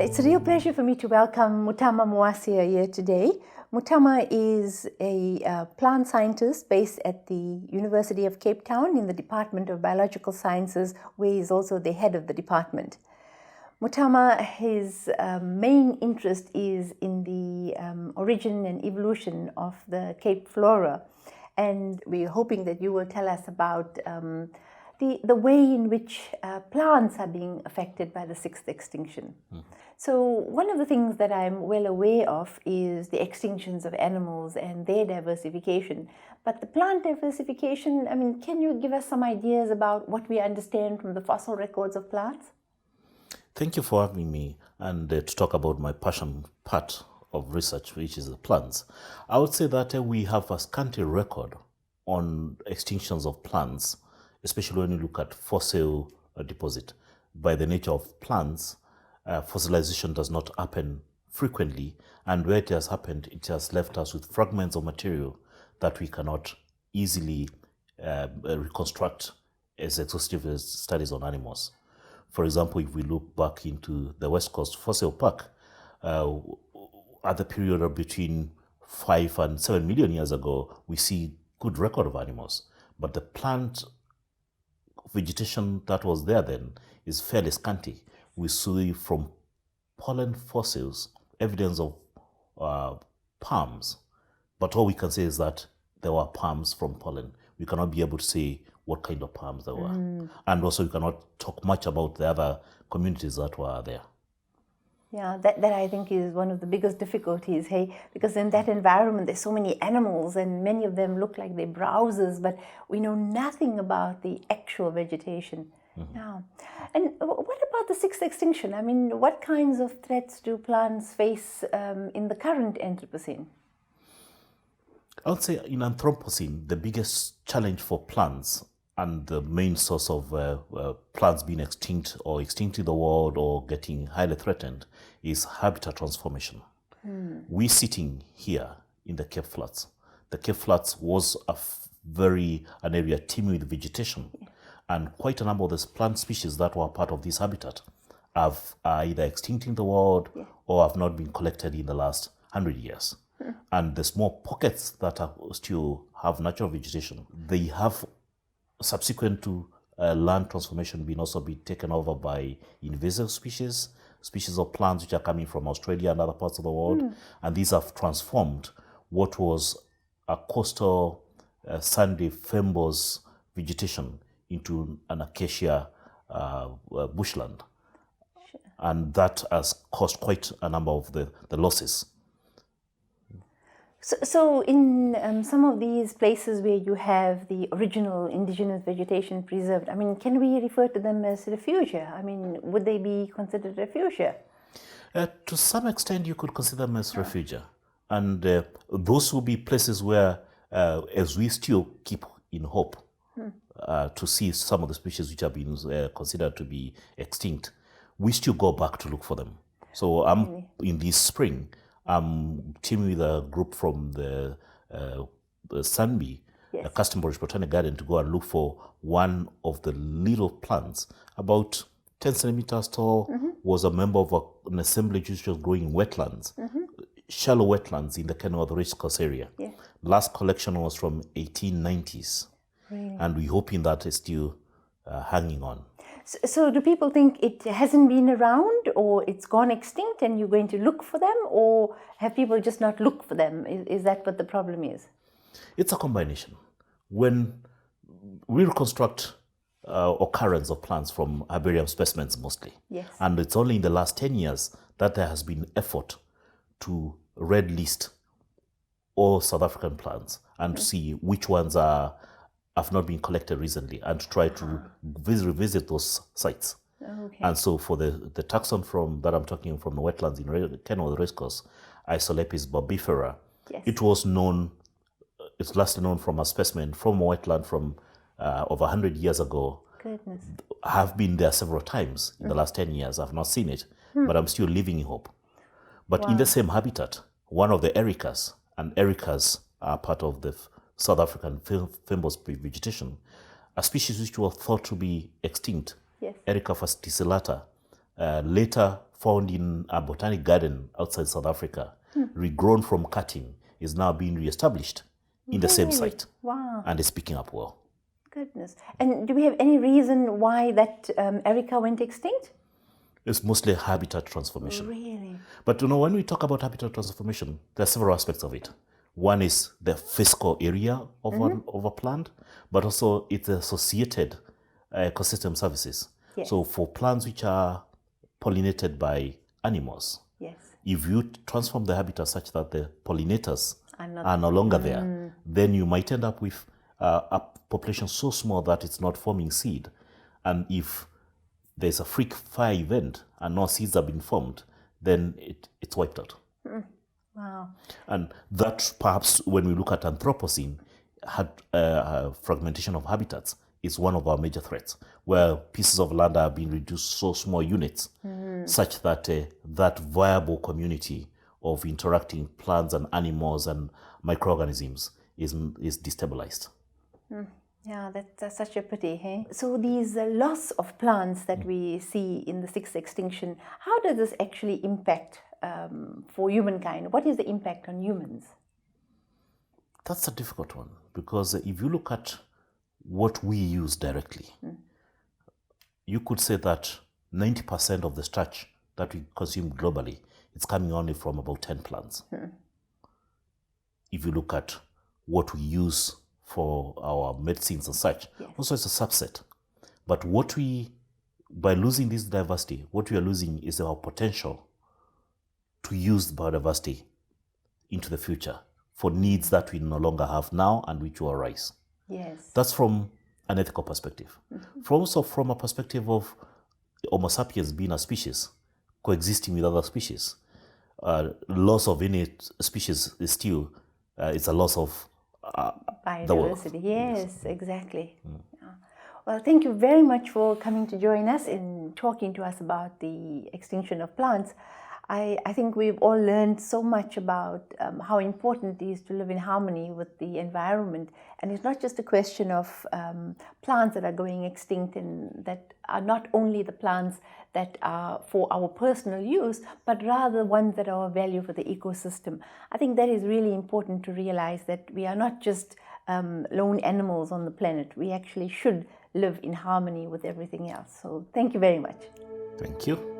It's a real pleasure for me to welcome Muthama Muasya here today. Muthama is a plant scientist based at the University of Cape Town in the Department of Biological Sciences, where he is also the head of the department. Muthama, his main interest is in the origin and evolution of the Cape flora, and we're hoping that you will tell us about the way in which plants are being affected by the sixth extinction. So one of the things that I'm well aware of is the extinctions of animals and their diversification. But the plant diversification, can you give us some ideas about what we understand from the fossil records of plants? Thank you for having me and to talk about my passion part of research, which is the plants. I would say that we have a scanty record on extinctions of plants, especially when you look at fossil deposit. By the nature of plants, fossilization does not happen frequently, and where it has happened, it has left us with fragments of material that we cannot easily reconstruct as exhaustive as studies on animals. For example, if we look back into the West Coast Fossil Park, at the period of between 5 and 7 million years ago, we see good record of animals, but the plant vegetation that was there then is fairly scanty. We see from pollen fossils evidence of palms, but all we can say is that there were palms from pollen. We cannot be able to say what kind of palms there were. And also we cannot talk much about the other communities that were there. Yeah, that I think is one of the biggest difficulties, hey, because in that environment there's so many animals and many of them look like they're browsers, but we know nothing about the actual vegetation. Now, and what about the sixth extinction? What kinds of threats do plants face in the current Anthropocene? I would say in Anthropocene, the biggest challenge for plants and the main source of plants being extinct or extinct in the world or getting highly threatened is habitat transformation. We're sitting here in the Cape Flats. The Cape Flats was an area teeming with vegetation. Yeah. And quite a number of these plant species that were part of this habitat are either extinct in the world or have not been collected in the last 100 years. And the small pockets that still have natural vegetation, they have, subsequent to land transformation, been taken over by invasive species of plants which are coming from Australia and other parts of the world. And these have transformed what was a coastal sandy fynbos vegetation into an acacia bushland. Sure. And that has caused quite a number of the losses. So in some of these places where you have the original indigenous vegetation preserved, can we refer to them as refugia? Would they be considered refugia? To some extent, you could consider them as refugia. And those will be places where, as we still keep in hope, to see some of the species which have been considered to be extinct, we still go back to look for them. So in this spring, I'm teaming with a group from the Sanbi, a Custom British Botanic Garden, to go and look for one of the little plants, about 10 centimeters tall, was a member of an assemblage which was growing in wetlands, shallow wetlands in the Kennewick of the Race Course area. Yeah. Last collection was from 1890s. Really? And we're hoping that it's still hanging on. So do people think it hasn't been around or it's gone extinct and you're going to look for them, or have people just not looked for them? Is that what the problem is? It's a combination. When we reconstruct occurrence of plants from herbarium specimens mostly, and it's only in the last 10 years that there has been effort to red list all South African plants and to see which ones have not been collected recently and to try to revisit those sites. Okay. And so for the taxon that I'm talking from the wetlands in Kennewick Race Course, Isolepis barbifera, it was known, it's last known from a specimen from a wetland from over 100 years ago. Goodness. I have been there several times in the last 10 years. I've not seen it, but I'm still living in hope. But in the same habitat, one of the Ericas, and Ericas are part of the South African fynbos vegetation, a species which was thought to be extinct, Erica fasticillata, later found in a botanic garden outside South Africa, regrown from cutting, is now being reestablished in the same Really? site. Wow. And is picking up well. Goodness. And do we have any reason why that Erika went extinct? It's mostly habitat transformation. Really? But when we talk about habitat transformation, there are several aspects of it. One is the physical area of a plant, but also its associated ecosystem services. Yes. So for plants which are pollinated by animals, Yes. if you transform the habitat such that the pollinators I'm are no longer there, then you might end up with a population so small that it's not forming seed. And if there's a freak fire event and no seeds have been formed, then it's wiped out. Wow. And that perhaps when we look at Anthropocene, fragmentation of habitats is one of our major threats, where pieces of land are being reduced so small units, such that that viable community of interacting plants and animals and microorganisms is destabilized. Yeah, that's such a pity, hey? So these loss of plants that we see in the sixth extinction, how does this actually impact for humankind? What is the impact on humans? That's a difficult one, because if you look at what we use directly, you could say that 90% of the starch that we consume globally, it's coming only from about 10 plants. If you look at what we use for our medicines and such, also it's a subset. But by losing this diversity, what we are losing is our potential to use biodiversity into the future for needs that we no longer have now and which will arise. Yes. That's from an ethical perspective. Also from a perspective of Homo sapiens being a species, coexisting with other species. Loss of any species is still, it's a loss of the world. Biodiversity, yes, exactly. Yeah. Well, thank you very much for coming to join us in talking to us about the extinction of plants. I think we've all learned so much about how important it is to live in harmony with the environment. And it's not just a question of plants that are going extinct, and that are not only the plants that are for our personal use, but rather ones that are of value for the ecosystem. I think that is really important to realize, that we are not just lone animals on the planet. We actually should live in harmony with everything else. So thank you very much. Thank you.